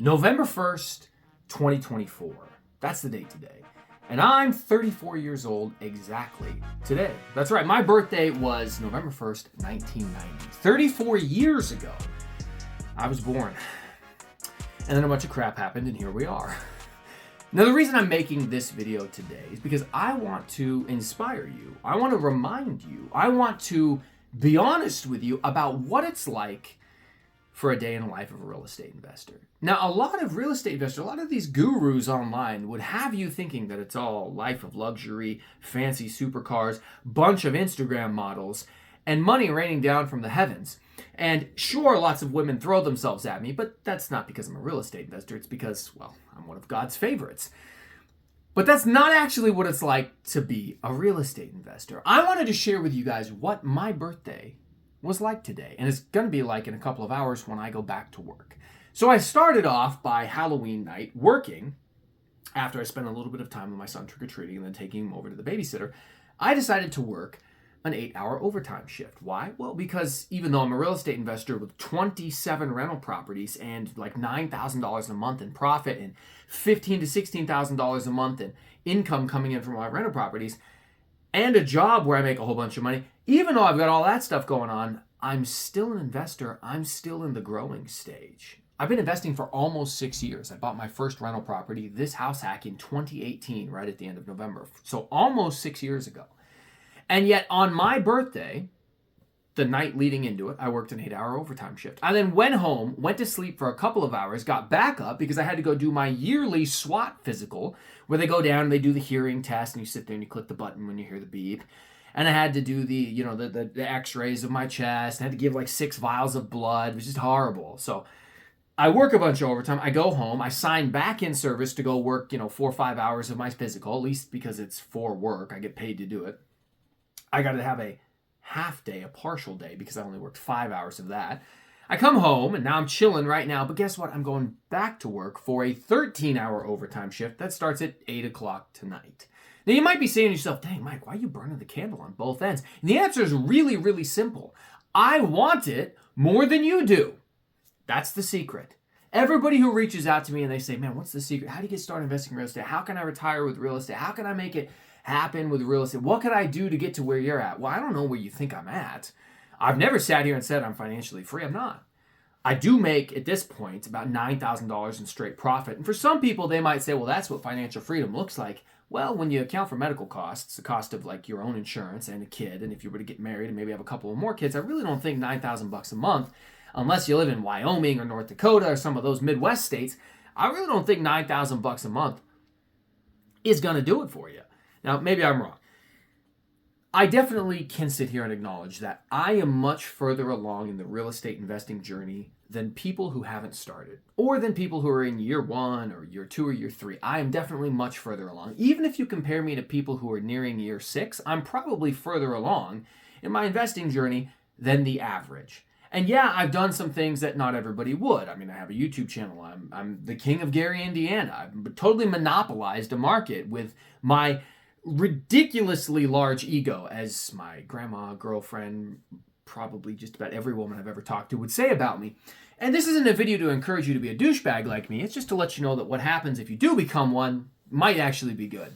November 1st, 2024. That's the date today. And I'm 34 years old exactly today. That's right, my birthday was November 1st, 1990. 34 years ago, I was born. And then a bunch of crap happened, and here we are. Now, the reason I'm making this video today is because I want to inspire you. I want to remind you. I want to be honest with you about what it's like for a day in the life of a real estate investor. Now, a lot of real estate investors, a lot of these gurus online would have you thinking that it's all life of luxury, fancy supercars, bunch of Instagram models, and money raining down from the heavens. And sure, lots of women throw themselves at me, but that's not because I'm a real estate investor. It's because, well, I'm one of God's favorites. But that's not actually what it's like to be a real estate investor. I wanted to share with you guys what my birthday was like today, and it's going to be like in a couple of hours when I go back to work. So I started off by Halloween night working. After I spent a little bit of time with my son trick-or-treating and then taking him over to the babysitter, I decided to work an 8-hour overtime shift. Why? Well, because even though I'm a real estate investor with 27 rental properties and like $9,000 a month in profit and $15,000 to $16,000 a month in income coming in from my rental properties, and a job where I make a whole bunch of money, even though I've got all that stuff going on, I'm still an investor. I'm still in the growing stage. I've been investing for almost 6 years. I bought my first rental property, this house hack, in 2018, right at the end of November. So almost 6 years ago. And yet on my birthday, the night leading into it, I worked an 8-hour overtime shift. I then went home, went to sleep for a couple of hours, got back up because I had to go do my yearly SWAT physical, where they go down and they do the hearing test, and you sit there and you click the button when you hear the beep. And I had to do the x-rays of my chest. I had to give like 6 vials of blood, which is horrible. So I work a bunch of overtime. I go home. I sign back in service to go work, 4 or 5 hours of my physical, at least because it's for work. I get paid to do it. I got to have a half day, a partial day, because I only worked 5 hours of that. I come home, and now I'm chilling right now, but guess what? I'm going back to work for a 13-hour overtime shift that starts at 8 o'clock tonight. Now, you might be saying to yourself, dang, Mike, why are you burning the candle on both ends? And the answer is really, really simple. I want it more than you do. That's the secret. Everybody who reaches out to me and they say, man, what's the secret? How do you get started investing in real estate? How can I retire with real estate? How can I make it happen with real estate? What could I do to get to where you're at? Well, I don't know where you think I'm at. I've never sat here and said I'm financially free. I'm not. I do make, at this point, about $9,000 in straight profit. And for some people, they might say, well, that's what financial freedom looks like. Well, when you account for medical costs, the cost of like your own insurance and a kid, and if you were to get married and maybe have a couple of more kids, I really don't think $9,000 a month, unless you live in Wyoming or North Dakota or some of those Midwest states, I really don't think $9,000 a month is going to do it for you. Now, maybe I'm wrong. I definitely can sit here and acknowledge that I am much further along in the real estate investing journey than people who haven't started, or than people who are in year 1 or year 2 or year 3. I am definitely much further along. Even if you compare me to people who are nearing year 6, I'm probably further along in my investing journey than the average. And yeah, I've done some things that not everybody would. I mean, I have a YouTube channel. I'm the king of Gary, Indiana. I've totally monopolized a market with my ridiculously large ego, as my grandma, girlfriend, probably just about every woman I've ever talked to would say about me. And this isn't a video to encourage you to be a douchebag like me. It's just to let you know that what happens if you do become one might actually be good.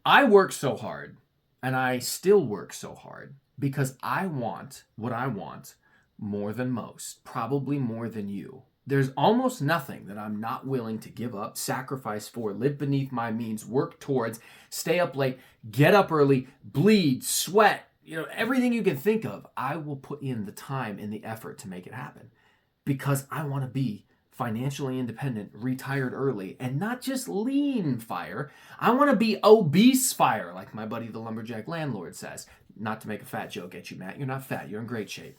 I work so hard, and I still work so hard, because I want what I want more than most, probably more than you. There's almost nothing that I'm not willing to give up, sacrifice for, live beneath my means, work towards, stay up late, get up early, bleed, sweat, everything you can think of. I will put in the time and the effort to make it happen, because I want to be financially independent, retired early, and not just lean fire. I want to be obese fire, like my buddy the lumberjack landlord says. Not to make a fat joke at you, Matt. You're not fat. You're in great shape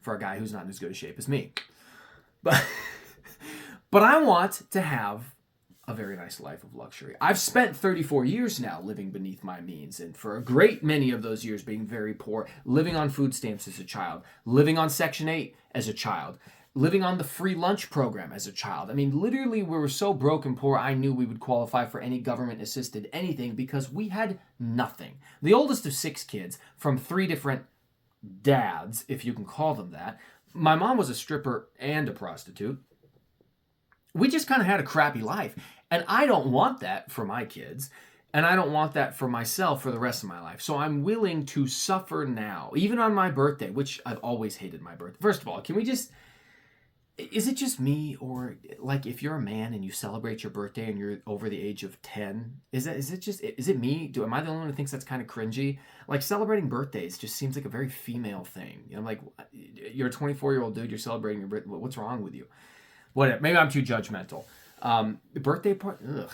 for a guy who's not in as good a shape as me. But I want to have a very nice life of luxury. I've spent 34 years now living beneath my means, and for a great many of those years being very poor, living on food stamps as a child, living on Section 8 as a child, living on the free lunch program as a child. I mean, literally, we were so broke and poor, I knew we would qualify for any government-assisted anything because we had nothing. The oldest of 6 kids from 3 different dads, if you can call them that. My mom was a stripper and a prostitute. we just kind of had a crappy life. And I don't want that for my kids. And I don't want that for myself for the rest of my life. So I'm willing to suffer now, even on my birthday, which I've always hated my birthday. First of all, is it just me, or like if you're a man and you celebrate your birthday and you're over the age of 10, is it me? Am I the only one who thinks that's kind of cringy? Like celebrating birthdays just seems like a very female thing. You know, like you're a 24-year-old dude, you're celebrating your birthday. What's wrong with you? Whatever. Maybe I'm too judgmental. Birthday party. Ugh.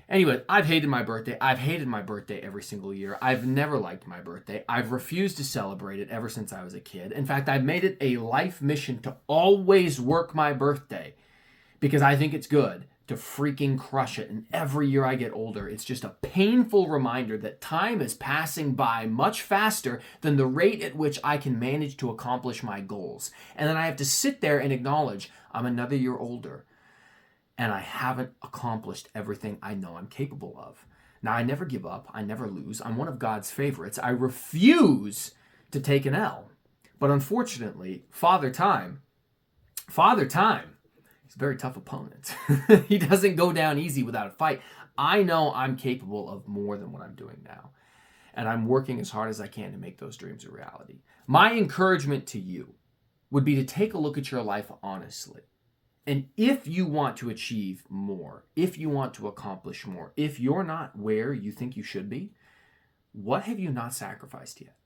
Anyway, I've hated my birthday. I've hated my birthday every single year. I've never liked my birthday. I've refused to celebrate it ever since I was a kid. In fact, I've made it a life mission to always work my birthday because I think it's good to freaking crush it. And every year I get older, it's just a painful reminder that time is passing by much faster than the rate at which I can manage to accomplish my goals. And then I have to sit there and acknowledge I'm another year older. And I haven't accomplished everything I know I'm capable of. Now, I never give up. I never lose. I'm one of God's favorites. I refuse to take an L. But unfortunately, Father Time, he's a very tough opponent. He doesn't go down easy without a fight. I know I'm capable of more than what I'm doing now. And I'm working as hard as I can to make those dreams a reality. My encouragement to you would be to take a look at your life honestly. And if you want to achieve more, if you want to accomplish more, if you're not where you think you should be, what have you not sacrificed yet?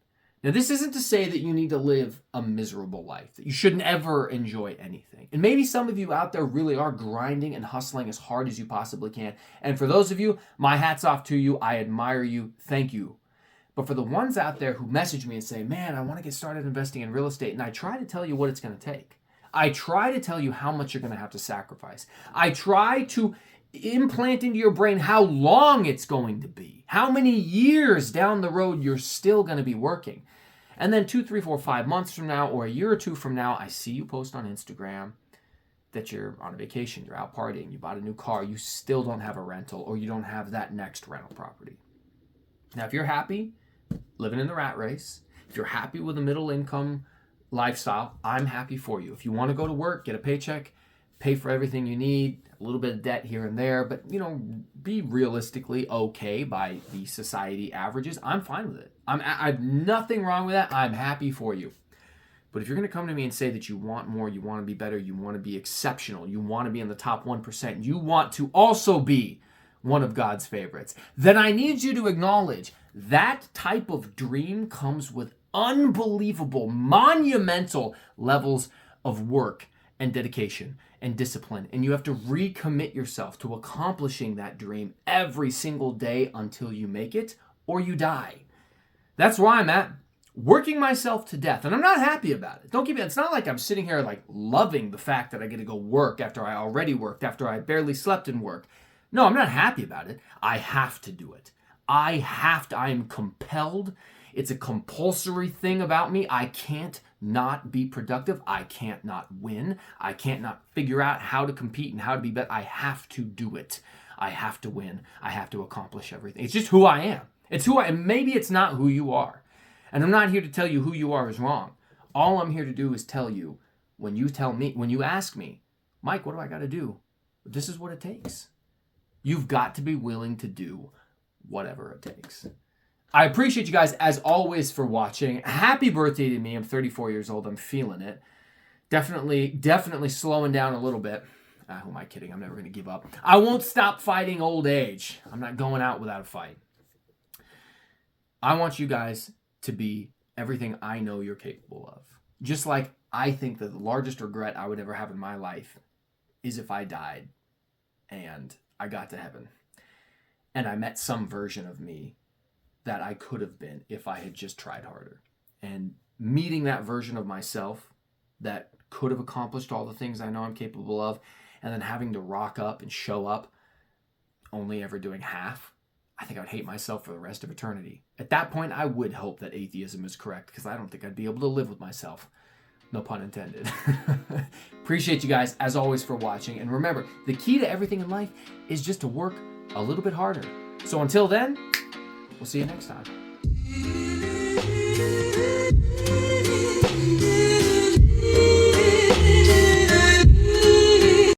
Now, this isn't to say that you need to live a miserable life, that you shouldn't ever enjoy anything. And maybe some of you out there really are grinding and hustling as hard as you possibly can. And for those of you, my hat's off to you. I admire you. Thank you. But for the ones out there who message me and say, man, I want to get started investing in real estate, and I try to tell you what it's going to take. I try to tell you how much you're going to have to sacrifice. I try to implant into your brain how long it's going to be, how many years down the road you're still going to be working. And then 2, 3, 4, 5 months from now, or a year or two from now, I see you post on Instagram that you're on a vacation, you're out partying, you bought a new car, you still don't have a rental, or you don't have that next rental property. Now, if you're happy living in the rat race, if you're happy with a middle income lifestyle, I'm happy for you. If you want to go to work, get a paycheck, pay for everything you need, a little bit of debt here and there, but be realistically okay by the society averages, I'm fine with it. I've nothing wrong with that. I'm happy for you. But if you're going to come to me and say that you want more, you want to be better, you want to be exceptional, you want to be in the top 1%, you want to also be one of God's favorites, then I need you to acknowledge that type of dream comes with unbelievable, monumental levels of work and dedication and discipline. And you have to recommit yourself to accomplishing that dream every single day until you make it or you die. That's where I'm at, working myself to death. And I'm not happy about it. Don't get me, it's not like I'm sitting here like loving the fact that I get to go work after I already worked, after I barely slept in work. No, I'm not happy about it. I have to do it. I am compelled. It's a compulsory thing about me. I can't not be productive. I can't not win. I can't not figure out how to compete and how to be better. I have to do it. I have to win. I have to accomplish everything. It's just who I am. It's who I am. Maybe it's not who you are. And I'm not here to tell you who you are is wrong. All I'm here to do is tell you, when you ask me, Mike, what do I got to do? This is what it takes. You've got to be willing to do whatever it takes. I appreciate you guys, as always, for watching. Happy birthday to me. I'm 34 years old. I'm feeling it. Definitely slowing down a little bit. Who am I kidding? I'm never going to give up. I won't stop fighting old age. I'm not going out without a fight. I want you guys to be everything I know you're capable of. Just like I think that the largest regret I would ever have in my life is if I died and I got to heaven and I met some version of me that I could have been if I had just tried harder. And meeting that version of myself that could have accomplished all the things I know I'm capable of, and then having to rock up and show up only ever doing half, I think I would hate myself for the rest of eternity. At that point, I would hope that atheism is correct, because I don't think I'd be able to live with myself. No pun intended. Appreciate you guys, as always, for watching. And remember, the key to everything in life is just to work a little bit harder. So until then, we'll see you next time.